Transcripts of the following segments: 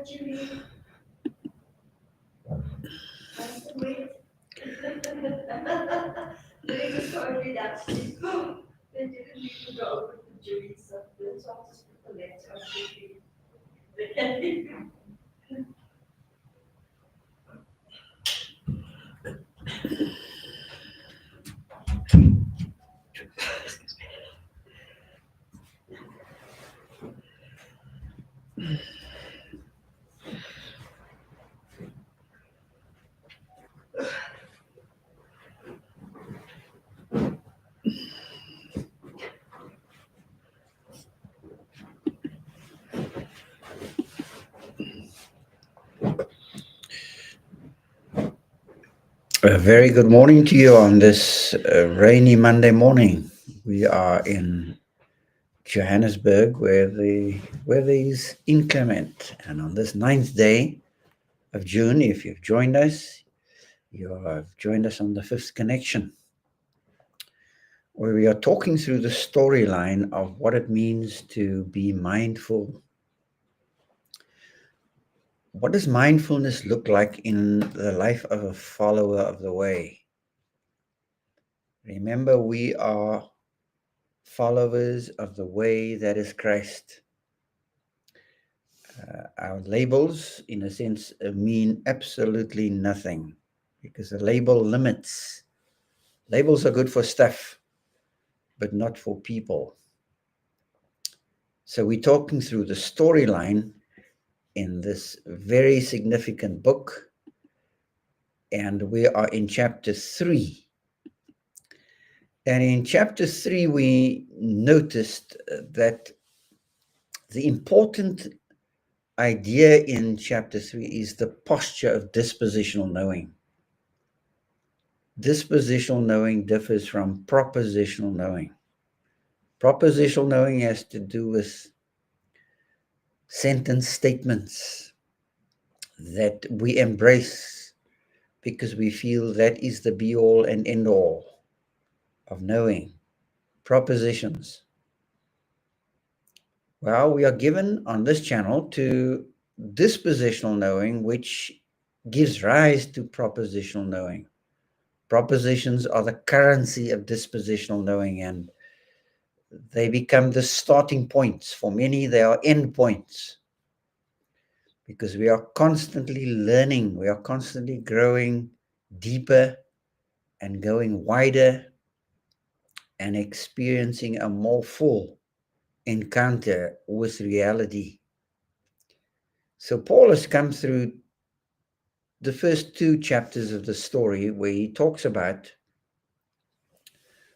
Julie. Nice to meet. They just told me that they didn't need to go over to Julie's stuff, so I'll just put the letter on Julie. A very good morning to you on this rainy Monday morning. We are in Johannesburg where the weather is inclement. And on this 9th day of June, if you've joined us, you have joined us on the 5th connection, where we are talking through the storyline of what it means to be mindful. What does mindfulness look like in the life of a follower of the way? Remember, we are followers of the way that is Christ. Our labels, in a sense, mean absolutely nothing because a label limits. Labels are good for stuff, but not for people. So we're talking through the storyline in this very significant book, and we are in chapter 3. And in chapter 3, we noticed that the important idea in chapter 3 is the posture of dispositional knowing. Dispositional knowing differs from propositional knowing. Propositional knowing has to do with sentence statements that we embrace because we feel that is the be-all and end-all of knowing. Propositions. Well, we are given on this channel to dispositional knowing, which gives rise to propositional knowing. Propositions are the currency of dispositional knowing, and they become the starting points. For many, they are end points because we are constantly learning, we are constantly growing deeper and going wider and experiencing a more full encounter with reality. So Paul has come through the first 2 chapters of the story where he talks about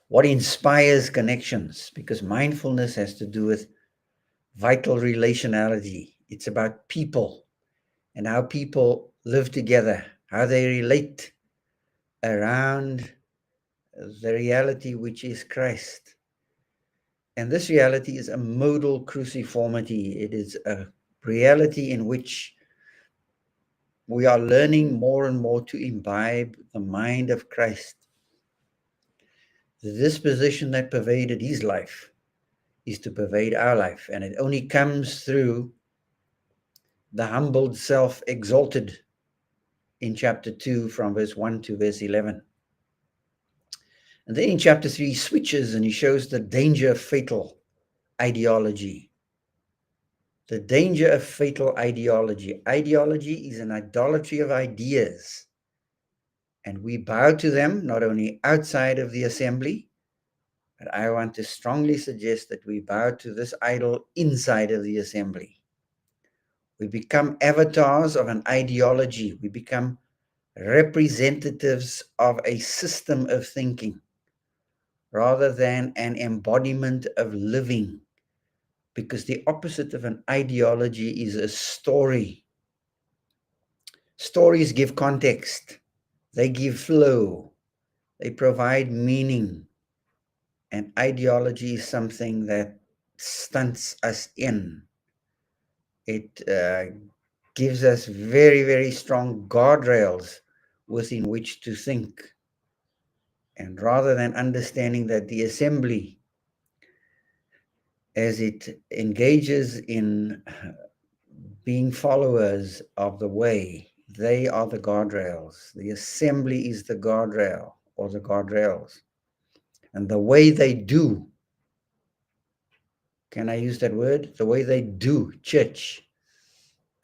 what inspires connections, because mindfulness has to do with vital relationality. It's about people and how people live together, how they relate around the reality which is Christ. And this reality is a modal cruciformity. It is a reality in which we are learning more and more to imbibe the mind of Christ. The disposition that pervaded his life is to pervade our life, and it only comes through the humbled self exalted in chapter 2 from verse 1 to verse 11. And then in chapter 3 he switches and he shows the danger of fatal ideology. The danger of fatal ideology. Ideology is an idolatry of ideas, and we bow to them not only outside of the assembly, but I want to strongly suggest that we bow to this idol inside of the assembly. We become avatars of an ideology. We become representatives of a system of thinking rather than an embodiment of living, because the opposite of an ideology is a story. Stories give context, they give flow, they provide meaning, and ideology is something that stunts us in. It gives us very, very strong guardrails within which to think. And rather than understanding that the assembly, as it engages in being followers of the way. They are the guardrails. The assembly is the guardrail or the guardrails. And the way they do, can I use that word? The way they do church,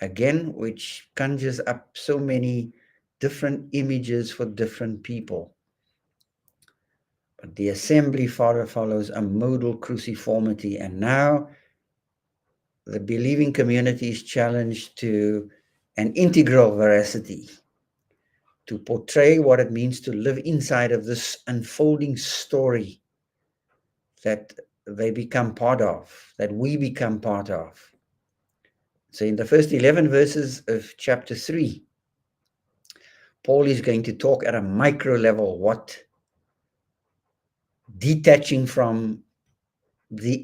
again, which conjures up so many different images for different people. But the assembly follows a modal cruciformity. And now the believing community is challenged to an integral veracity, to portray what it means to live inside of this unfolding story that they become part of, that we become part of. So in the first 11 verses of chapter 3, Paul is going to talk at a micro level what detaching from the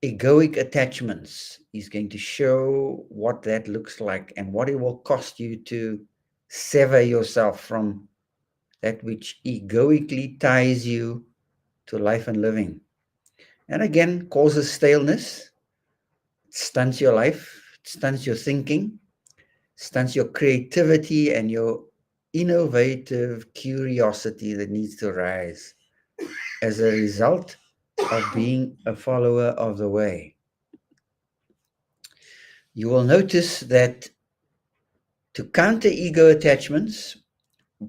egoic attachments, is going to show what that looks like and what it will cost you to sever yourself from that which egoically ties you to life and living. And again, causes staleness, stunts your life, stunts your thinking, stunts your creativity and your innovative curiosity that needs to rise as a result of being a follower of the way. You will notice that to counter ego attachments,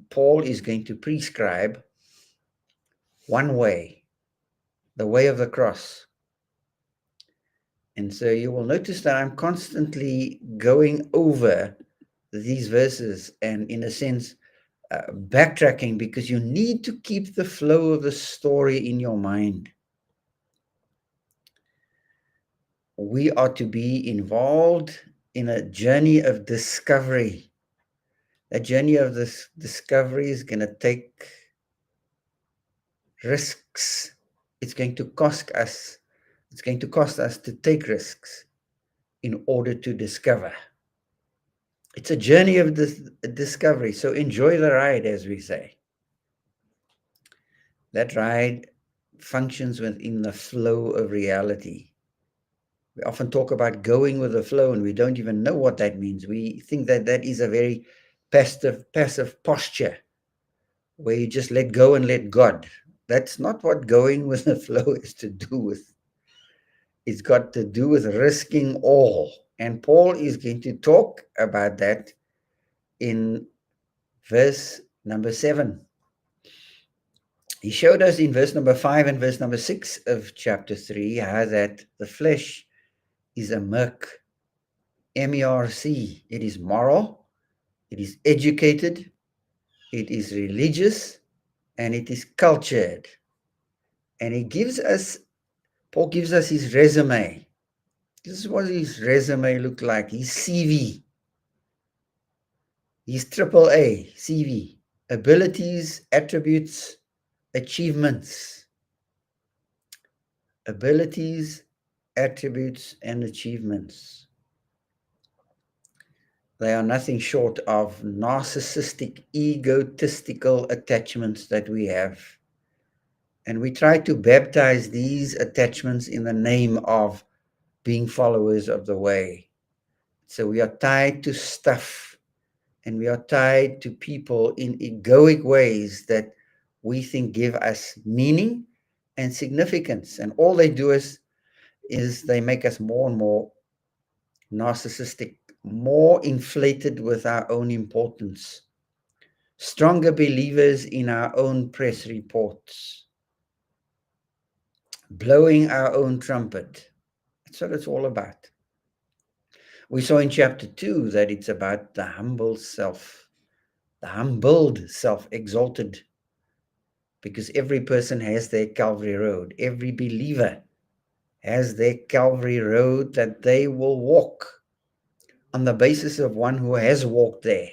Paul is going to prescribe one way, the way of the cross. And so you will notice that I'm constantly going over these verses and, in a sense, backtracking, because you need to keep the flow of the story in your mind. We are to be involved in a journey of discovery. That journey of this discovery is going to take risks. It's going to cost us. It's going to cost us to take risks in order to discover. It's a journey of discovery. So enjoy the ride, as we say. That ride functions within the flow of reality. We often talk about going with the flow, and we don't even know what that means. We think that that is a very passive posture where you just let go and let God. That's not what going with the flow is to do with. It's got to do with risking all. And Paul is going to talk about that in verse number 7. He showed us in verse number 5 and verse number 6 of chapter 3 how that the flesh is a merc, M-E-R-C. It is moral, it is educated, it is religious, and it is cultured. And Paul gives us his resume. This is what his resume looked like, his CV, his AAA CV, abilities, attributes, achievements. Abilities, attributes, and achievements. They are nothing short of narcissistic, egotistical attachments that we have. And we try to baptize these attachments in the name of being followers of the way. So we are tied to stuff, and we are tied to people in egoic ways that we think give us meaning and significance. And all they do is they make us more and more narcissistic, more inflated with our own importance, stronger believers in our own press reports, blowing our own trumpet. That's what it's all about. We saw in chapter 2 that it's about the humble self, the humbled self, exalted, because every person has their Calvary road. Every believer has their Calvary road that they will walk on the basis of one who has walked there,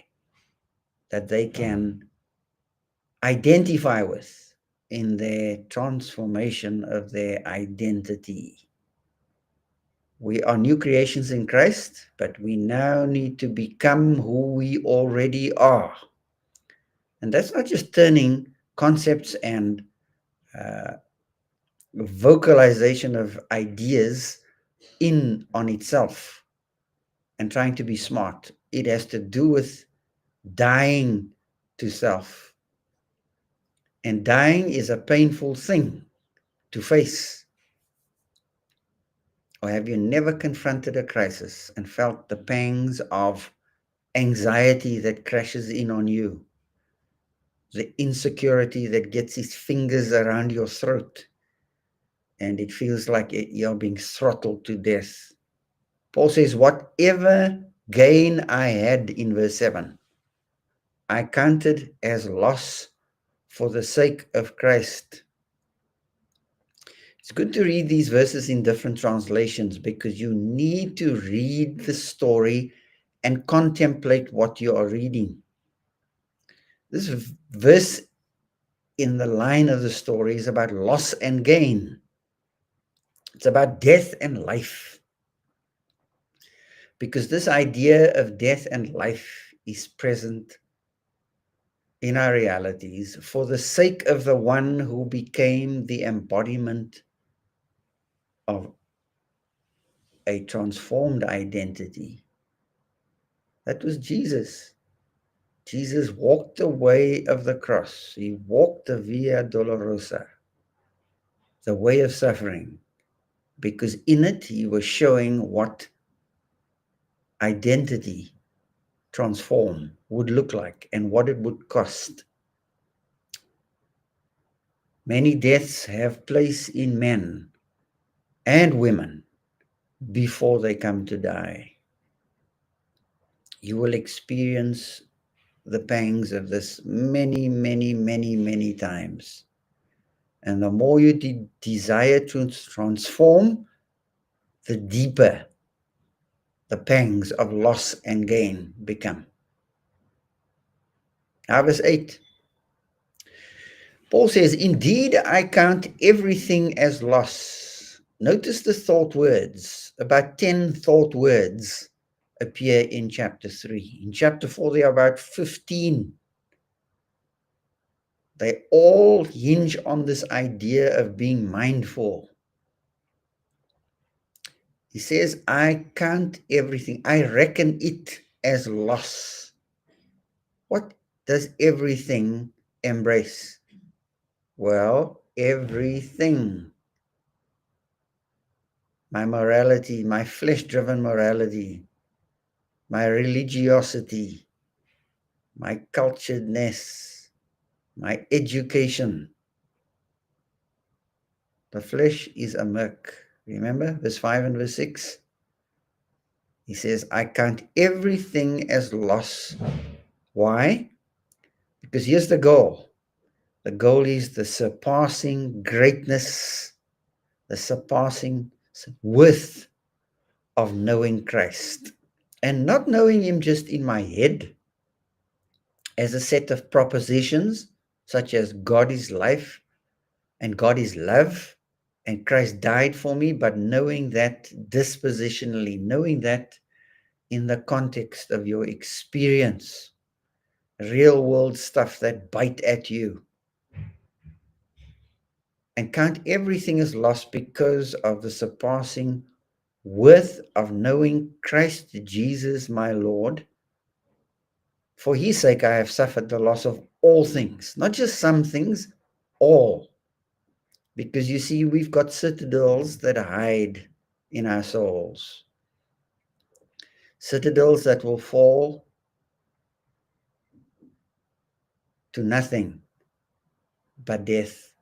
that they can identify with in their transformation of their identity. We are new creations in Christ, but we now need to become who we already are. And that's not just turning concepts and vocalization of ideas in on itself. and trying to be smart. It has to do with dying to self. And dying is a painful thing to face. Or have you never confronted a crisis and felt the pangs of anxiety that crashes in on you? The insecurity that gets its fingers around your throat and it feels like you're being throttled to death. Paul says, whatever gain I had in verse 7, I counted as loss for the sake of Christ. It's good to read these verses in different translations because you need to read the story and contemplate what you are reading. This verse in the line of the story is about loss and gain. It's about death and life. Because this idea of death and life is present in our realities for the sake of the one who became the embodiment of a transformed identity. That was Jesus. Jesus walked the way of the cross. He walked the Via Dolorosa, the way of suffering, because in it he was showing what identity transform would look like and what it would cost. Many deaths have place in men and women before they come to die. You will experience the pangs of this many, many, many, many times. And the more you desire to transform, the deeper the pangs of loss and gain become. Now, verse 8. Paul says, indeed, I count everything as loss. Notice the thought words. About 10 thought words appear in chapter 3. In chapter 4, there are about 15. They all hinge on this idea of being mindful. He says, I count everything. I reckon it as loss. What does everything embrace? Well, everything. My morality, my flesh-driven morality, my religiosity, my culturedness, my education. The flesh is a murk. Remember verse 5 and verse 6? He says, I count everything as loss. Why? Because here's the goal. The goal is the surpassing greatness, the surpassing worth of knowing Christ. And not knowing him just in my head as a set of propositions, such as God is life and God is love and Christ died for me, but knowing that dispositionally, knowing that in the context of your experience, real world stuff that bite at you. And count everything as lost because of the surpassing worth of knowing Christ Jesus my Lord. For his sake I have suffered the loss of all things, not just some things, all. Because you see, we've got citadels that hide in our souls. Citadels that will fall to nothing but death.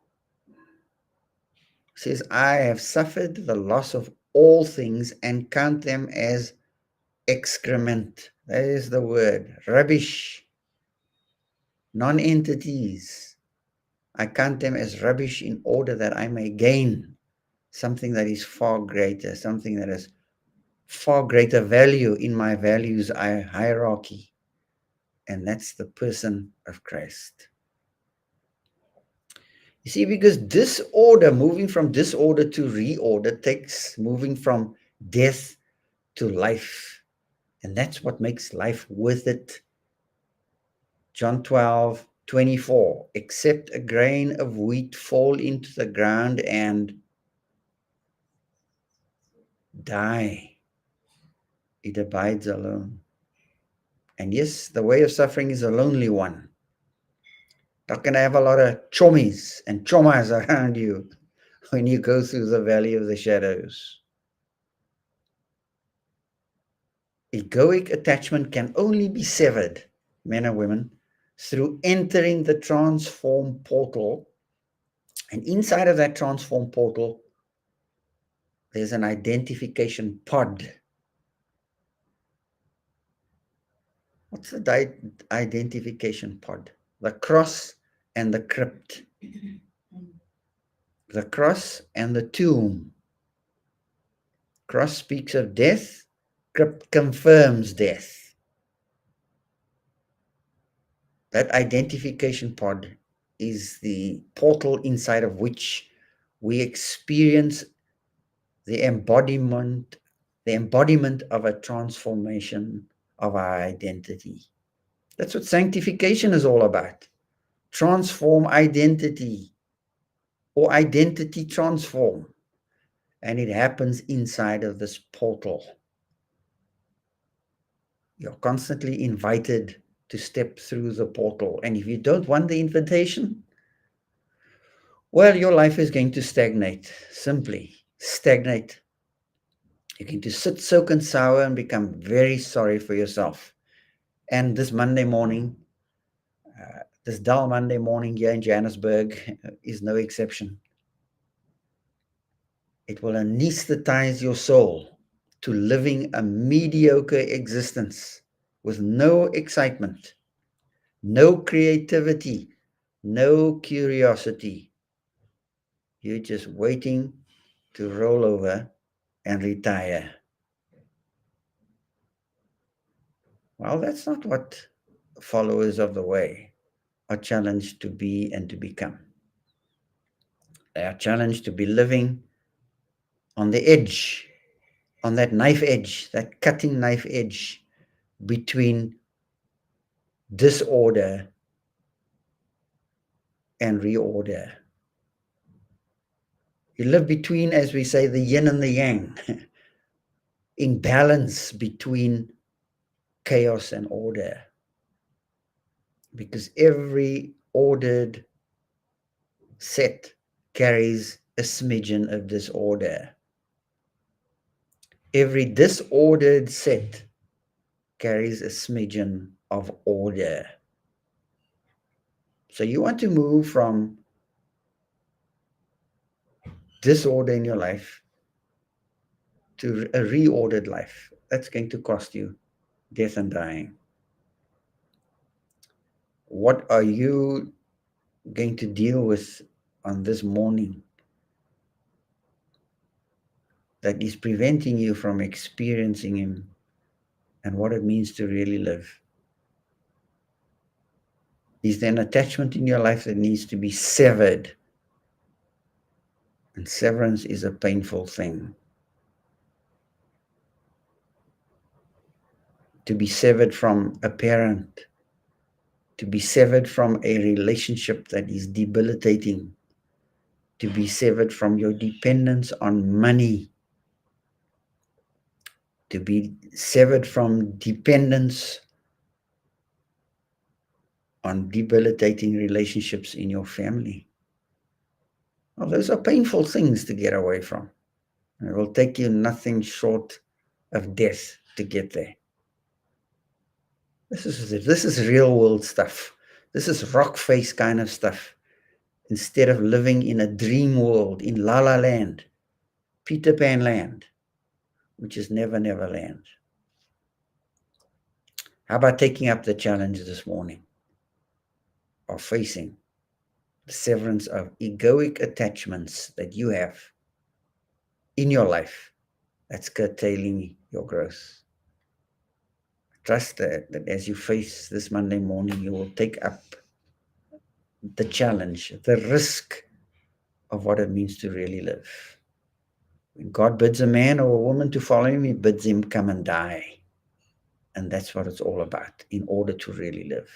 It says, I have suffered the loss of all things and count them as excrement. That is the word. Rubbish. Non-entities. I count them as rubbish in order that I may gain something that is far greater, something that has far greater value in my values hierarchy. And that's the person of Christ. You see, because disorder, moving from disorder to reorder, takes moving from death to life. And that's what makes life worth it. John 12:24. Except a grain of wheat fall into the ground and die, It abides alone. And yes, the way of suffering is a lonely one. Not going to have a lot of chommies and chomas around you when you go through the valley of the shadows. Egoic attachment can only be severed, men and women, through entering the transform portal. And inside of that transform portal, there's an identification pod. What's the identification pod? The cross and the crypt. The cross and the tomb. Cross speaks of death. Crypt confirms death. That identification pod is the portal inside of which we experience the embodiment of a transformation of our identity. That's what sanctification is all about. Transform identity, or identity transform. And it happens inside of this portal. You're constantly invited to step through the portal. And if you don't want the invitation, well, your life is going to stagnate. Simply stagnate. You're going to sit, soak, and sour and become very sorry for yourself. And this Monday morning, this dull Monday morning here in Johannesburg is no exception. It will anesthetize your soul to living a mediocre existence with no excitement, no creativity, no curiosity. You're just waiting to roll over and retire. Well, that's not what followers of the way are challenged to be and to become. They are challenged to be living on the edge, on that knife edge, that cutting knife edge between disorder and reorder. You live between, as we say, the yin and the yang, in balance between chaos and order. Because every ordered set carries a smidgen of disorder. Every disordered set carries a smidgen of order. So you want to move from disorder in your life to a reordered life. That's going to cost you death and dying. What are you going to deal with on this morning that is preventing you from experiencing Him and what it means to really live? Is there an attachment in your life that needs to be severed? And severance is a painful thing. To be severed from a parent, to be severed from a relationship that is debilitating, to be severed from your dependence on money, to be severed from dependence on debilitating relationships in your family. Well, those are painful things to get away from. And it will take you nothing short of death to get there. This is real world stuff. This is rock face kind of stuff. Instead of living in a dream world, in La La Land, Peter Pan land, which is never, never land. How about taking up the challenge this morning of facing the severance of egoic attachments that you have in your life that's curtailing your growth? Trust that as you face this Monday morning, you will take up the challenge, the risk of what it means to really live. When God bids a man or a woman to follow Him, He bids him come and die. And that's what it's all about in order to really live.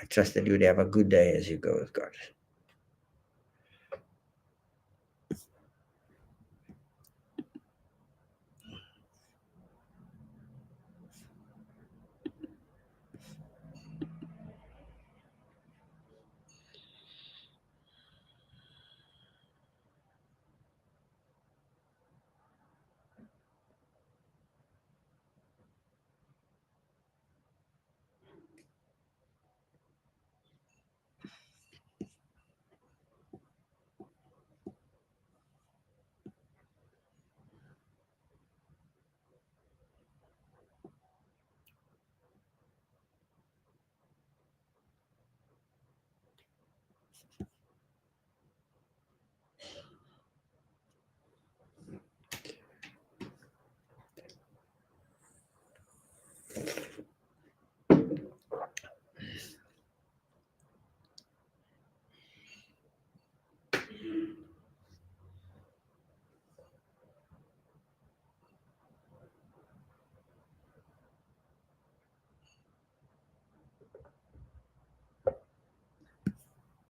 I trust that you would have a good day as you go with God.